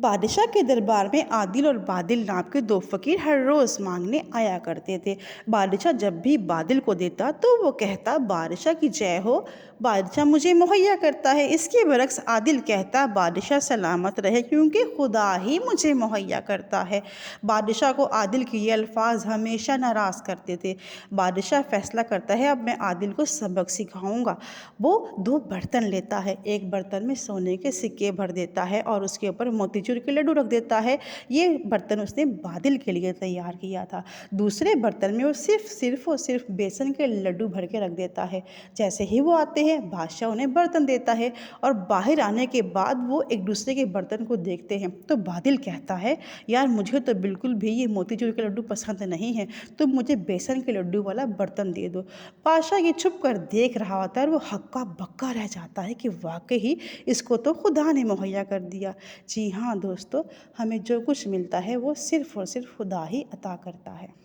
بادشاہ کے دربار میں عادل اور بادل نام کے دو فقیر ہر روز مانگنے آیا کرتے تھے۔ بادشاہ جب بھی بادل کو دیتا تو وہ کہتا بادشاہ کی جے ہو، بادشاہ مجھے مہیا کرتا ہے۔ اس کے برعکس عادل کہتا بادشاہ سلامت رہے کیونکہ خدا ہی مجھے مہیا کرتا ہے۔ بادشاہ کو عادل کے یہ الفاظ ہمیشہ ناراض کرتے تھے۔ بادشاہ فیصلہ کرتا ہے اب میں عادل کو سبق سکھاؤں گا۔ وہ دو برتن لیتا ہے، ایک برتن میں سونے کے سکے بھر دیتا ہے اور اس کے اوپر موتی چور کے لڈو رکھ دیتا ہے۔ یہ برتن اس نے بادل کے لیے تیار کیا تھا۔ دوسرے برتن میں وہ صرف اور صرف بیسن کے لڈو بھر کے رکھ دیتا ہے۔ جیسے ہی وہ آتے ہیں بادشاہ انہیں برتن دیتا ہے اور باہر آنے کے بعد وہ ایک دوسرے کے برتن کو دیکھتے ہیں تو بادل کہتا ہے یار مجھے تو بالکل بھی یہ موتی چور کے لڈو پسند نہیں ہے، تم مجھے بیسن کے لڈو والا برتن دے دو۔ بادشاہ یہ چھپ کر دیکھ رہا ہوتا ہے اور وہ ہکا بکا رہ جاتا ہے کہ واقعی اس کو تو خدا نے مہیا کر دیا۔ جی ہاں دوستو، ہمیں جو کچھ ملتا ہے وہ صرف اور صرف خدا ہی عطا کرتا ہے۔